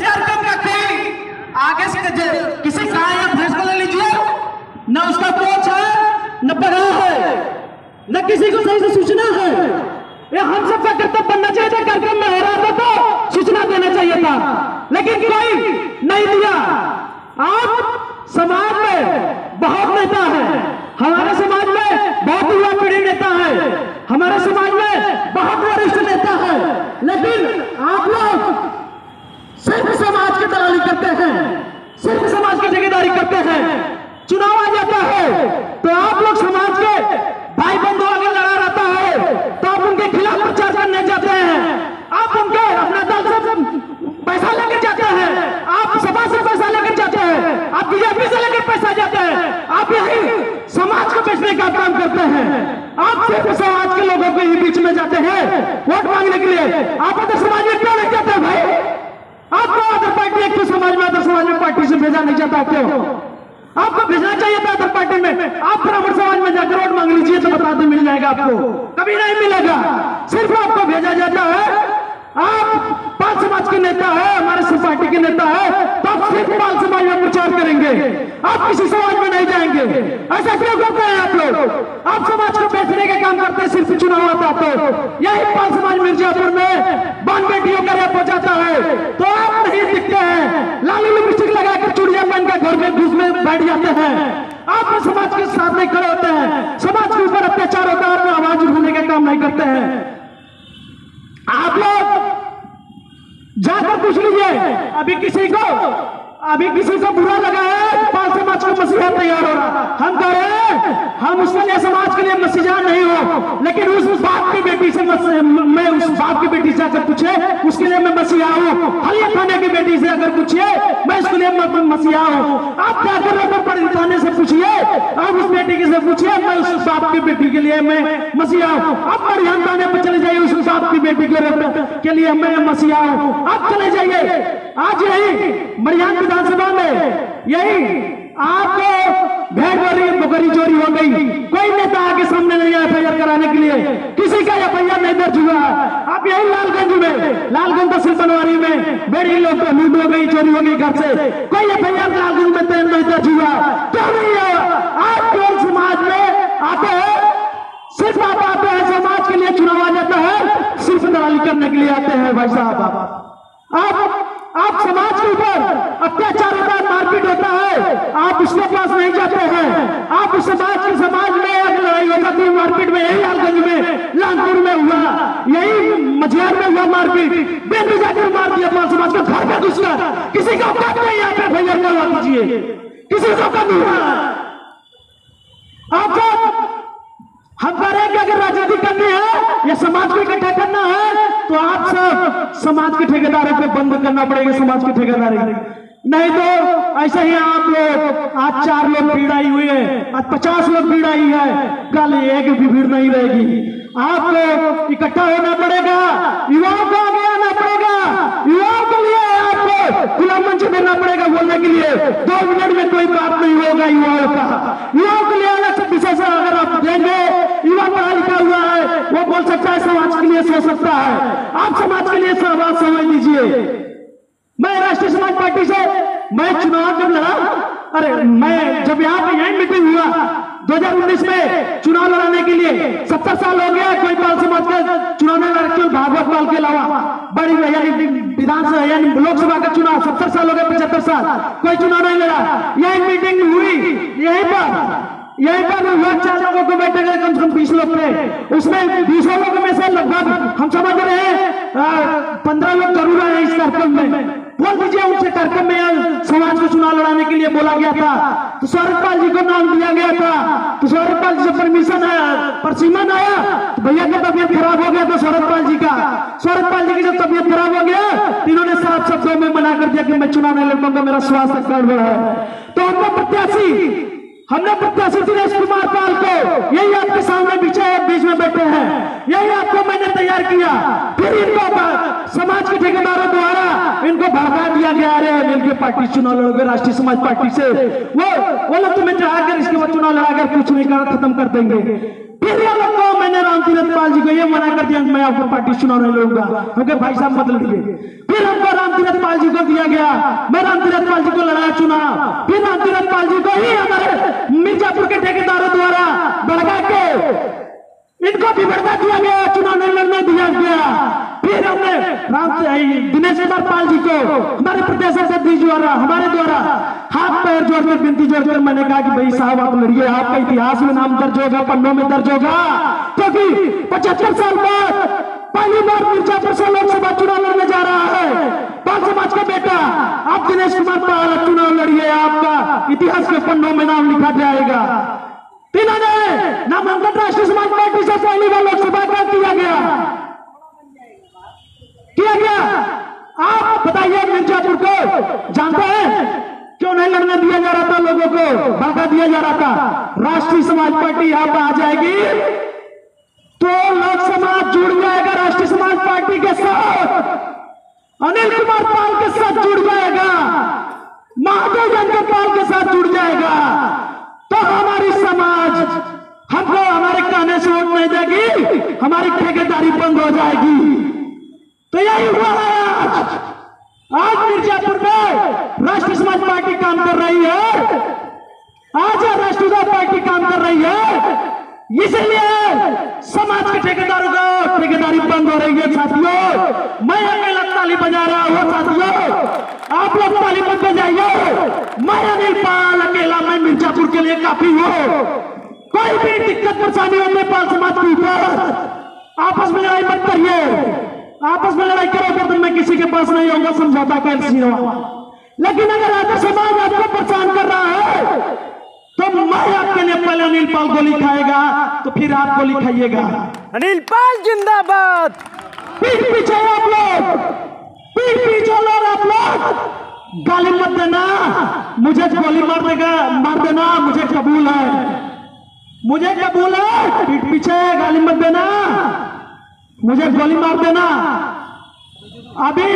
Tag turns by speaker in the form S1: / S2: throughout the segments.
S1: इस कार्यक्रम का कोई आगे से किसी गाय या भैंस को ले लीजिए, न उसका कोच है, न पगार है, न किसी को सही से सूचना है। ये हम सबका कर्तव्य बनना चाहिए था। कार्यक्रम में हो रहा था तो सूचना देना चाहिए था, लेकिन कोई नहीं दिया। आप समाज में बहुत नेता है, हमारे समाज में बहुत युवा पीढ़ी नेता है, हमारे समाज में बहुत वरिष्ठ नेता है, लेकिन आप लोग सिर्फ समाज की दलाली करते हैं, सिर्फ समाज की ठेकेदारी करते हैं। चुनाव आ जाता है तो आप लोग समाज के भाई बंधु अगर लड़ा रहता है तो आप उनके खिलाफ प्रचार करने जाते हैं, आप उनके अपने दल से पैसा लेकर जाते हैं, आप सभा से पैसा लेकर जाते हैं, आप बीजेपी से लेकर पैसा जाते हैं, आप यही समाज को बेचने का काम करते हैं। आप सिर्फ समाज के लोगों के ही बीच में जाते हैं वोट मांगने के लिए। आप अदर समाज में क्यों नहीं जाते भाई? आपको अदर पार्टी एक तो समाज में अदर समाज में पार्टी से भेजा नहीं जाता क्यों? आपको भेजना चाहिए था अदर पार्टी में। आप ब्राह्मण समाज में जाकर वोट मांग लीजिए तो बता दो, मिल जाएगा आपको? कभी नहीं मिलेगा। सिर्फ आपको भेजा जाता है। आप पाल समाज के नेता है, हमारे सब पार्टी के नेता है, तो आप सिर्फ पाल समाज में प्रचार करेंगे, आप किसी समाज में नहीं जाएंगे। ऐसा क्यों करते हैं आप लोग? आप समाज को बेचने का काम करते हैं। सिर्फ चुनाव आता तो यही पाल समाज मिर्जापुर में 92 बेटियों का रेप हो जाता है तो आप नहीं दिखते हैं, लाली लिपस्टिक लगाकर चूड़ियां पहनकर घर में घुस में बैठ जाते हैं। आप समाज के साथ नहीं खड़े होते हैं, समाज के ऊपर अत्याचार होता है और आवाज उठाने का काम नहीं करते हैं। आप लोग जाकर पूछ लीजिए, अभी किसी को बुरा लगा है पाल समाज को मसीहा तैयार हो रहा। हम कह रहे हैं हम उसके लिए समाज के लिए मसीहा नहीं हो, लेकिन उस बाप की बेटी से मैं उस बाप की बेटी से अगर पूछे उसके लिए मैं मसीहा हूँ। हलिया थाने की बेटी से अगर पूछिए मैं उसके लिए मसीहा हूँ। आप जाकर पड़ी थाने से पूछिए, आप उस बेटी से पूछिए मैं उस बाप की बेटी के लिए मैं मसीहा हूँ। आप परिहान थाने पर चले जाइए, उस बाप की बेटी के लिए मैं मसीहा हूँ। आप चले जाइए। आज यही मरियान विधानसभा में यही आपको भेड़ बकरी चोरी हो गई, कोई नेता आगे सामने नहीं आया एफआईआर कराने के लिए, किसी का एफआईआर नहीं दर्ज हुआ। आप यही लालगंज तहसील बनवारी में बेड़ी लोग लूट हो गई, चोरी हो गई घर से, कोई एफआईआर लालगंज में नहीं दर्ज हुआ। क्यों नहीं हुआ? आप केवल समाज में आते हैं, सिर्फ आप आते हैं समाज के लिए। चुनाव आ जाता है सिर्फ दलाली करने के लिए आते हैं भाई साहब। आप समाज के ऊपर अत्याचार होता है, मारपीट होता है, आप उसके पास नहीं जाते हैं। आप उस समाज में अगर लड़ाई हो जाती है मारपीट में, यही लालगंज में लालपुर में हुआ, यही मझियार में हुआ मारपीट, बेटी जाकर मार दिया पाल समाज का घर में घुसकर। किसी का औकात नहीं यहाँ पे भैया करवा दीजिए, किसी का औकात नहीं हुआ। आपको हम कह रहे हैं कि अगर राजनीति करनी है या समाज को इकट्ठा करना है तो आप सब समाज के ठेकेदारों पे बंद करना पड़ेगा, समाज की ठेकेदारी। नहीं तो ऐसे ही आप लोग आज 4 लोग भीड़ आई हुई है, आज 50 लोग भीड़ आई है, कल एक भी भीड़ नहीं रहेगी। आपको इकट्ठा होना पड़ेगा, युवाओं को आगे आना पड़ेगा, युवाओं के लिए आपको खुला मंच देना पड़ेगा बोलने के लिए। 2 मिनट में कोई बात नहीं होगा युवाओं का। युवाओं के लिए अलग से विषय से अगर आप देंगे, युवा पढ़ा लिखा हुआ है, वो बोल सकता है, समाज के लिए सोच सकता है। आप समाज के लिए बात समझ लीजिए। मैं राष्ट्रीय समाज पार्टी से मैं चुनाव जब लड़ा, अरे मैं जब यहाँ पे यही मीटिंग हुआ 2019 में चुनाव लड़ाने के लिए 70 साल हो गया, कोई पाल समाज का चुनाव नहीं लड़ा, केवल भागवत पाल के अलावा बड़ी विधानसभा यानी लोकसभा का चुनाव 70 साल हो गए, 75 साल कोई चुनाव नहीं लड़ा। यही मीटिंग हुई, यहीं पर हुआ, 4 लोगों को बैठे गए, कम से कम 20 लोग थे। उसमें 20 लोगों में से लगभग हम समझ रहे हैं 15 लोग जरूर आए इस कार्यक्रम में। बोल दीजिए उनसे कार्यक्रम में समाज को चुनाव लड़ाने के लिए बोला गया था, तो सौरभपाल जी को नाम दिया गया था, तो सौरभपाल जी से परमिशन आया, परसीमन आया, तो भैया की तबियत खराब हो गया। तो सौरभपाल जी की जब तबियत खराब हो गया, इन्होंने साफ शब्दों में मना कर दिया कि मैं चुनाव नहीं लड़ूंगा, मेरा स्वास्थ्य गड़बड़ है। तो हमने प्रत्याशी दिनेश कुमार पाल को यही आपके सामने बीच में बैठे हैं, यही आपको मैंने तैयार किया। फिर इनको समाज के ठेकेदारों द्वारा इनको भड़का दिया गया, अरे मिलकर पार्टी चुनाव लड़ोगे राष्ट्रीय समाज पार्टी से, वो लोग तुम्हें चढ़ाकर इसके बाद चुनाव लड़ाकर कुछ नहीं कर खत्म कर देंगे। फिर ये लोग को मैंने रामतीरथ पाल जी को ये मना कर दिया मैं आपको पार्टी चुनाव नहीं लड़ूंगा, क्योंकि भाई साहब मत लड़िए। फिर हमको रामतीरथ पाल जी को दिया गया गया, मैं रामतीरथ पाल जी को लड़ाया चुनाव, फिर रामतीरथ पाल जी को ही हमारे मिर्जापुर के ठेकेदारों द्वारा भड़का के इनको भी भड़का दिया गया, चुनाव नहीं लड़ने दिया गया। फिर हमने दिनेश कुमार पाल जी को हमारे प्रदेश अध्यक्ष द्वारा हमारे द्वारा हाथ पैर जोड़कर विनती जोड़कर मैंने कहा कि भाई साहब आप लड़िए, आपका इतिहास में नाम दर्ज होगा, पन्नों में दर्ज होगा, क्योंकि 75 साल बाद पहली बार मिर्जापुर से लोकसभा चुनाव लड़ने जा रहा है पाल समाज का बेटा। आप दिनेश कुमार पाल चुनाव लड़िए, आपका इतिहास के पन्नों में नाम लिखा जाएगा। इन्होंने नामांकन राष्ट्रीय समाज पार्टी से पहली बार लोकसभा का किया गया। आप बताइए मिर्जापुर को जानते हैं क्यों नहीं लड़ने दिया जा रहा था, लोगों को भड़का दिया जा रहा था? राष्ट्रीय समाज पार्टी यहाँ पर आ जाएगी तो लोक समाज जुड़ जाएगा राष्ट्रीय समाज पार्टी के साथ, अनिल कुमार पाल के साथ जुड़ जाएगा, महादेव जंकर पाल के साथ जुड़ जाएगा, तो हमारी समाज हमको हमारे कहने से वोट नहीं देगी, हमारी ठेकेदारी बंद हो जाएगी। तो यही हुआ है आज मिर्जापुर में राष्ट्रीय समाज पार्टी काम कर रही है, आज राष्ट्रीय पार्टी काम कर रही है, इसलिए समाज के ठेकेदारों का ठेकेदारी बंद हो रही है। साथियों, मैं अकेला ताली बजा रहा हूँ, साथियों आप लोग ताली मत बजाइए। मैं अनिल पाल अकेला, मैं मिर्जापुर के लिए काफी हूँ। कोई भी दिक्कत परेशानी होने पाल समाज के ऊपर आपस में लड़ाई मत करिए, आपस में लड़ाई करोगे तो मैं किसी के पास नहीं होगा समझौता कर सीमा। लेकिन अगर आधा समाज आपको परेशान कर रहा है तो मैं आपके लिए पहले अनिल पाल गोली खाएगा, तो फिर आप गोली खाइएगा।
S2: अनिल पाल जिंदाबाद।
S1: पीठ पीछे आप लोग, पीठ पीछे लोग आप लोग गाली मत देना, मुझे गोली मार देना मुझे कबूल है, मुझे कबूल है। पीठ पीछे गाली मत देना, मुझे गोली मार देना। अभी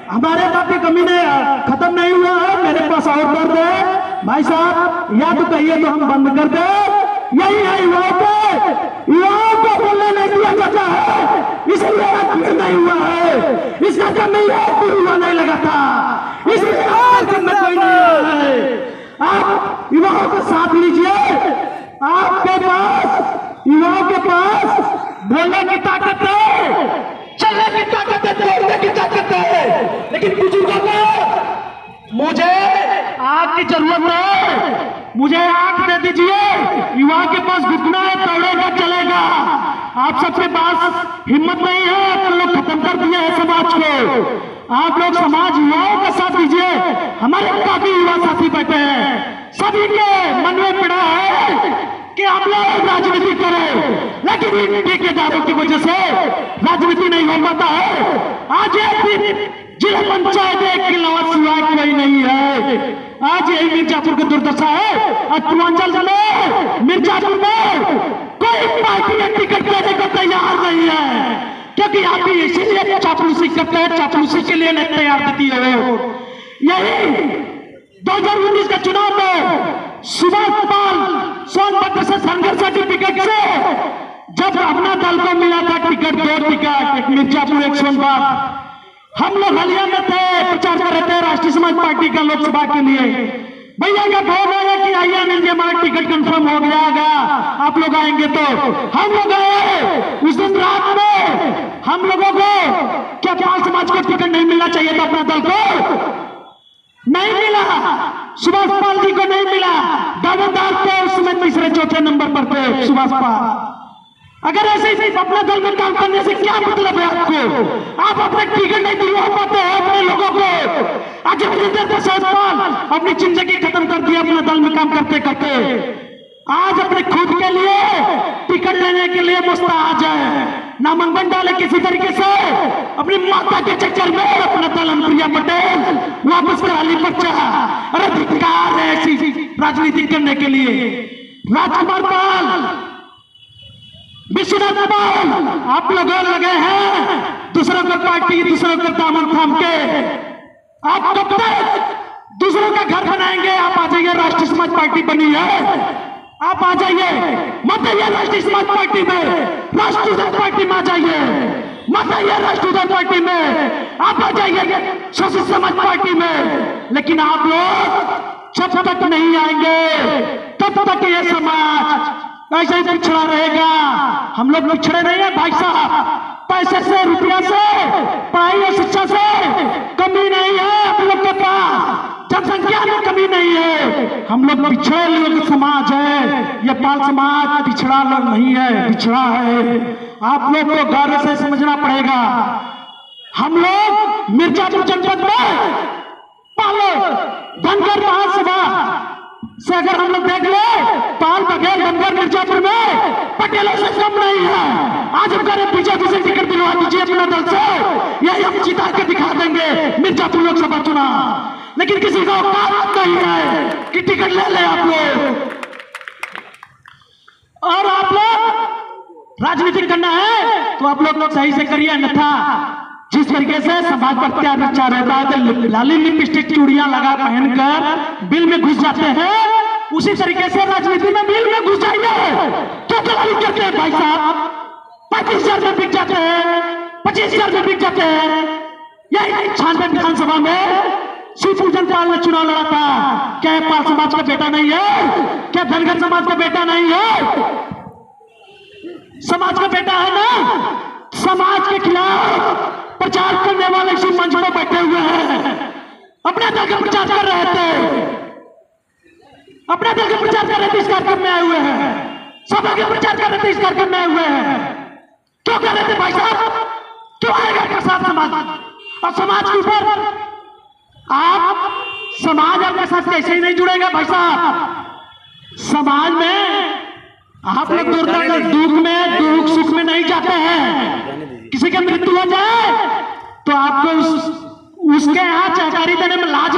S1: हमारे बात की कमी ने खत्म नहीं हुआ है, मेरे पास और दर्द है भाई साहब, या तो कहिए तो हम बंद कर दे। यही है युवाओं को बोलने नहीं दिया जाता है, इसलिए आज नहीं हुआ है। इसका जब नहीं है कोई हुआ नहीं लगा था, इसलिए आज में कोई नहीं हुआ है। आप युवाओं का साथ लीजिए, आपके पास युवाओं के पास बोलने की ताकत है, चलने की ताकत है, दौड़ने की ताकत है, लेकिन बुजुर्गों को मुझे आग की जरूरत है, मुझे आग दे दीजिए। युवा के पास घुटना है, दौड़ेगा चलेगा। आप सबके पास हिम्मत नहीं है, आप लोग खत्म कर दिए है समाज को। आप लोग समाज युवाओं का साथ दीजिए। हमारे काफी युवा साथी बैठे हैं, सभी के मन में पड़ा है कि हम लोग राजनीति करें, लेकिन इन ठेकेदारों की वजह से राजनीति नहीं हो पाता है। आज जिला पंचायत एक के अलावा सिवाय कोई नहीं है। आज यही मिर्जापुर की दुर्दशा है। और पूर्वांचल में मिर्जापुर में कोई पार्टी में टिकट देने को तैयार नहीं है, क्योंकि आप भी इसीलिए चापलूसी करते हैं, चापलूसी के लिए नहीं तैयार देती है। यही 2019 के चुनाव में सुभाष पाल सोनभद्र से संघर्ष सर्टिफिकेट से जब अपना दल को मिला था टिकट, 2 टिकट, एक मिर्जापुर एक सोनभद्र, हम लोग हलिया में थे, प्रचार कर रहे थे राष्ट्रीय समाज पार्टी का लोकसभा के लिए। भैया का फोन आया कि आइए अनिल जी हमारा टिकट कंफर्म हो जाएगा, आप लोग आएंगे तो हम लोग आए। उस दिन रात में हम लोगों को क्या पाल समाज को टिकट नहीं मिलना चाहिए था, अपना दल को नहीं मिला, सुभाष पाल जी को नहीं मिला, दावेदार थे उस समय तीसरे चौथे नंबर पर थे सुभाष पाल। अगर ऐसे ही अपने दल में काम करने से क्या मतलब है आपको? आप अपने टिकट नहीं दिलवा पाते हैं अपने लोगों को। आज अपनी जिंदगी खत्म कर दी अपने दल में काम करते करते। आज अपने खुद के लिए टिकट लेने के लिए मुस्तैद है, नामांकन डाले किसी तरीके से अपनी माता के चक्कर में अपना दल अनुप्रिया पटेल वापस करा ली बच्चा। अरे धिक्कार है ऐसी राजनीति करने के लिए। राजकुमार पाल, विश्वनाथ पाल, आप लोग लगे हैं दूसरों को पार्टी, दूसरों को दामन थाम के। आप कब तक दूसरों का घर बनाएंगे? आप आ जाइए, राष्ट्रीय समाज पार्टी बनी है, आप आ जाइए, मत आइए राष्ट्रीय समाज पार्टी में, राष्ट्रीय समाज पार्टी में आ जाइए। मत आइए राष्ट्रीय पार्टी में, आप आ जाइए शोषित समाज पार्टी में, लेकिन आप लोग जब तक नहीं आएंगे तब तक ये समाज ऐसे ही पिछड़ा रहेगा। हम लोग पिछड़े नहीं है भाई साहब, पैसे से रुपया से पढ़ाई और शिक्षा से कमी नहीं है हम लोग के पास, जनसंख्या में कमी नहीं है। हम लोग पिछड़े लोग समाज है, ये पाल समाज पिछड़ा लोग नहीं है, पिछड़ा है। आप लोग को गौर से समझना पड़ेगा। हम लोग मिर्जापुर जनपद में पालो धनगर महासभा से अगर हम लोग देख ले, पाल बघेल धनगर मिर्जापुर में पटेलों से कम नहीं है। आज हम करें बीजेपी से टिकट दिलवा दीजिए अपना दल से, यही हम जिता के दिखा देंगे मिर्जापुर लोकसभा चुनाव। लेकिन किसी का औकात नहीं है कि टिकट ले ले आप लोग। और आप लोग राजनीति करना है तो आप लोग सही से करिए, अन्यथा जिस तरीके से समाज पर अत्याचार होता है तो लाली लिपस्टिक चूड़ियां लगा पहनकर बिल में घुस जाते हैं, उसी तरीके से राजनीति में बिल में घुस जाइए। क्या दलाली करते हैं भाई साहब, 35,000 में बिक जाते हैं, 25,000 में बिक जाते हैं। यही 96 विधानसभा में शिवपूजन पाल ने चुनाव लड़ा था। क्या पाल समाज का बेटा नहीं है? क्या धनगर समाज का बेटा नहीं है? समाज का बेटा है ना। समाज के खिलाफ प्रचार करने वाले इसी मंच पर बैठे हुए हैं, अपने दल का प्रचार कर रहे थे, अपने दल का प्रचार कर रहे थे, इस कार्यक्रम में आए हुए हैं, सभा का प्रचार कर रहे थे, इस कार्यक्रम में आए हुए हैं। क्यों कर रहे थे भाई साहब? क्यों आएगा इनका साथ समाज? और समाज के ऊपर आप, समाज आपके साथ कैसे ही नहीं जुड़ेगा भाई साहब। समाज में आप लोग दुख में, दुख सुख में नहीं जाते हैं। किसी की मृत्यु हो जाए तो आपको उसके यहाँ चहकारी देने में लाज